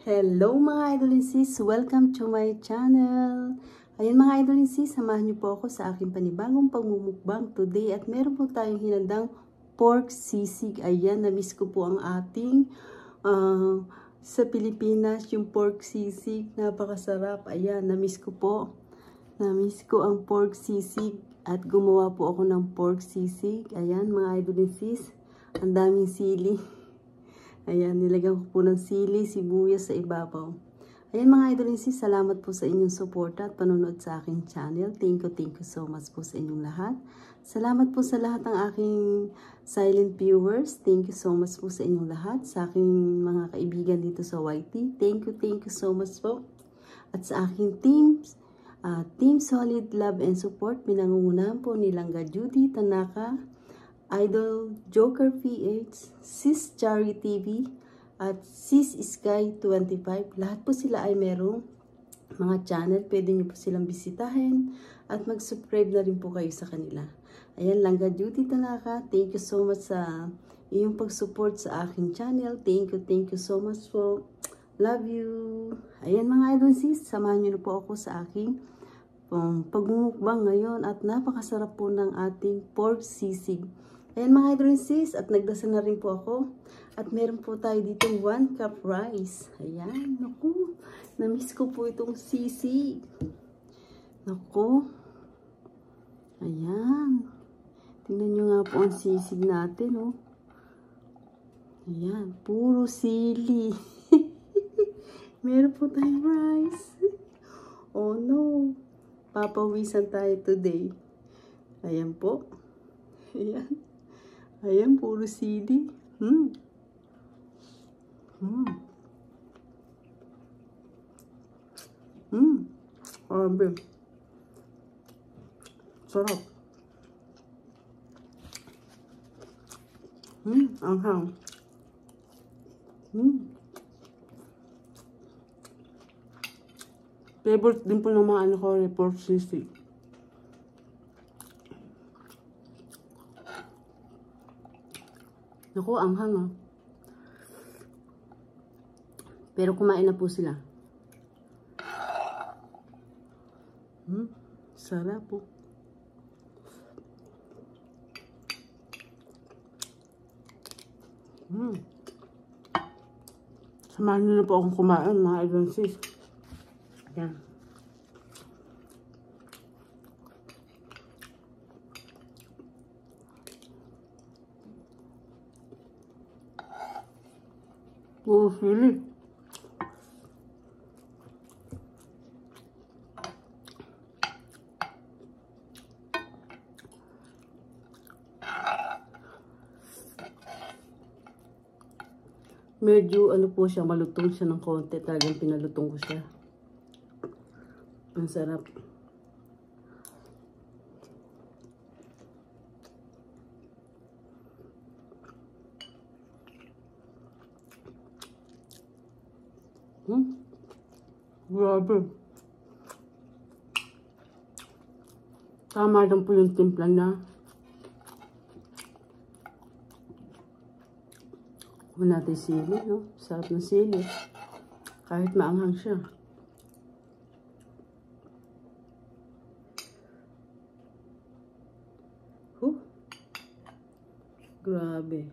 Hello mga idol and sis! Welcome to my channel! Ayan mga idol and sis, samahan niyo po ako sa aking panibagong pagmumukbang today at meron po tayong hinandang pork sisig. Ayan, na-miss ko po ang ating sa Pilipinas, yung pork sisig. Napakasarap. Ayan, na-miss ko po. Na-miss ko ang pork sisig at gumawa po ako ng pork sisig. Ayan mga idol and sis, ang daming sili. Ayan, nilagyan ko po ng sili, sibuyas sa ibabaw. Ayan mga idol and sis, salamat po sa inyong suporta at panonood sa aking channel. Thank you so much po sa inyong lahat. Salamat po sa lahat ng aking silent viewers. Thank you so much po sa inyong lahat. Sa aking mga kaibigan dito sa YT. Thank you so much po. At sa aking Team Solid Love and Support, pinangungunahan po ni Langga Judy Tanaka, Idol Joker PH, Sis Chari TV, at Sis Sky 25. Lahat po sila ay merong mga channel. Pwede nyo po silang bisitahin at mag-subscribe na rin po kayo sa kanila. Ayan, Langga Judy Tanaka, thank you so much sa iyong pag-support sa aking channel. Thank you so much po. Love you. Ayan mga idol sis, samahan nyo na po ako sa aking pagmumukbang ngayon at napakasarap po ng ating pork sisig. Ayan mga idol sis, at nagdasal na rin po ako. At meron po tayo dito 1 cup rice. Ayan, naku, na-miss ko po itong sisig. Naku, ayan. Tingnan nyo nga po ang sisig natin, oh. Ayan, puro sili. Meron po tayong rice. Oh no, papawisan tayo today. Ayan po. Ayan. Ayan, puro sili. Grabe. Sarap. Anghang. Favorite din po ng mga ano ko, pork sisig. Naku, anghang ah. Pero kumain na po sila. Sarap po. Samahan nyo na po akong kumain, mga idol sis. Yan. Puro sili. Medyo ano po siya, malutong siya ng konti. Talagang pinalutong ko siya. Ang sarap. Grabe. Tama lang po yung timpla na. Huwag natin sili, no? Sarap ng sili. Kahit maanghang siya. Grabe.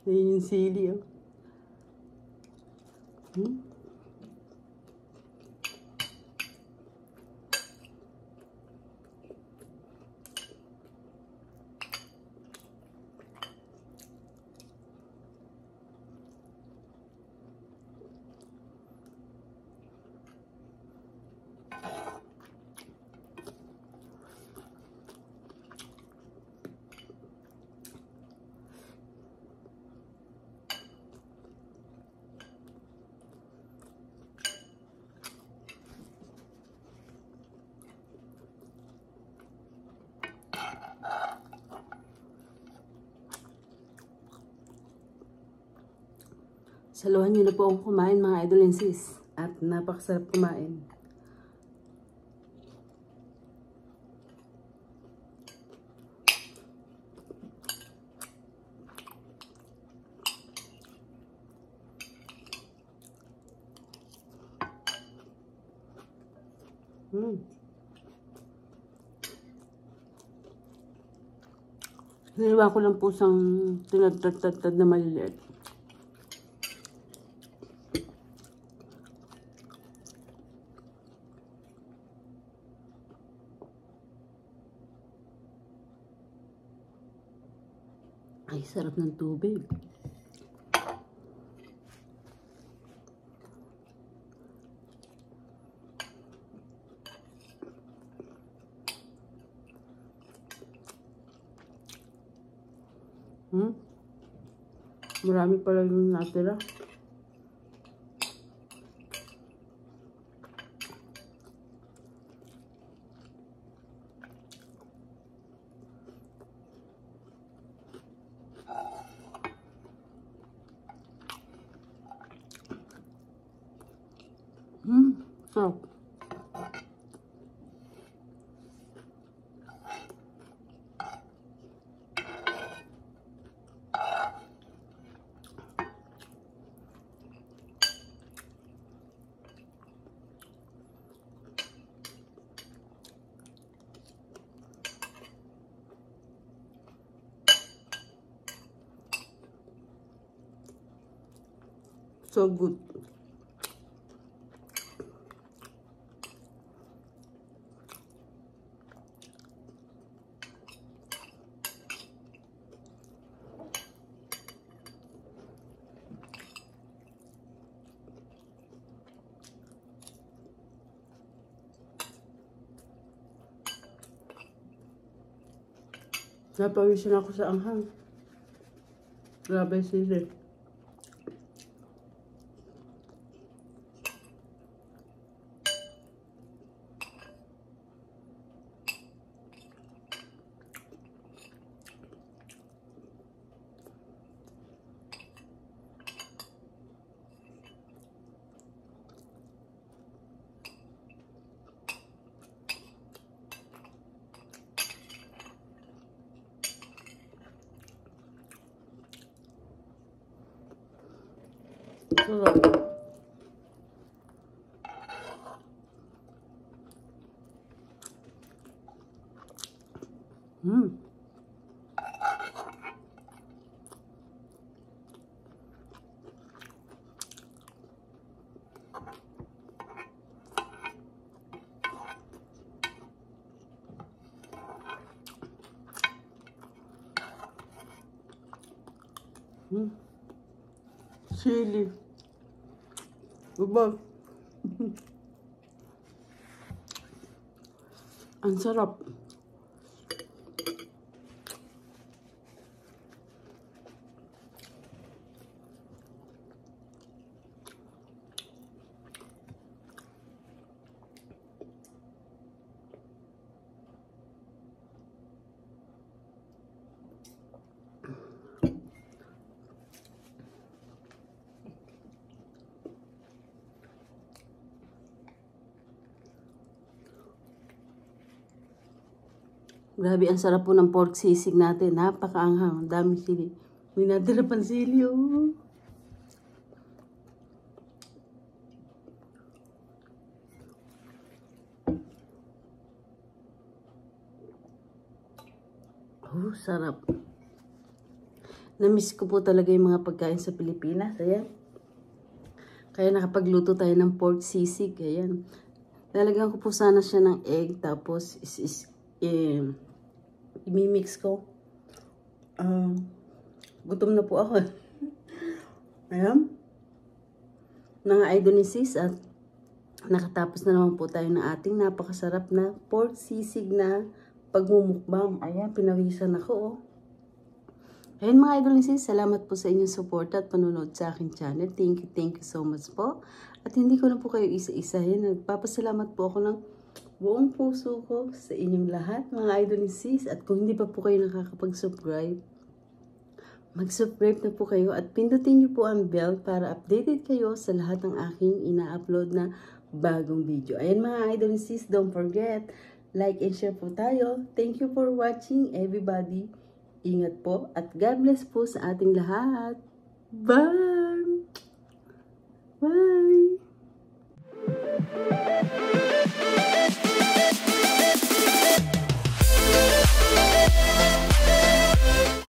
Ayun yung sili, oh. Saluhan nyo na po akong kumain mga idol and sis. At napakasarap kumain. Hiniwa ko lang po sang tinatad na maliliit. Ay, sarap ng tubig. Marami pala yung natira. Sarap. So good. Napawisin ako sa anghang. Grabe sili. Sarap. Sili. Diba? Ang sarap. Grabe, ang sarap po ng pork sisig natin. Napakaanghang. Ang dami sili. May natira pang sili, oh. Oh, sarap. Namiss ko po talaga yung mga pagkain sa Pilipinas. Ayan. Kaya nakapagluto tayo ng pork sisig. Ayan. Lalagyan ko po sana siya ng egg. Tapos, imimix ko. Gutom na po ako. Ayan. Mga idol ni sis, at nakatapos na naman po tayo ng ating napakasarap na pork sisig na pagmumukbang. Ayan, pinawisan ako, oh. Ayan mga idol ni sis, salamat po sa inyong support at panunod sa aking channel. Thank you so much po. At hindi ko na po kayo isa-isahin. Nagpapasalamat po ako ng buong puso ko sa inyong lahat, mga idol ni sis. At kung hindi pa po kayo nakakapag-subscribe, mag-subscribe na po kayo at pindutin niyo po ang bell para updated kayo sa lahat ng aking ina-upload na bagong video. Ayan mga idol ni sis, don't forget, like and share po tayo. Thank you for watching everybody. Ingat po at God bless po sa ating lahat. Bye!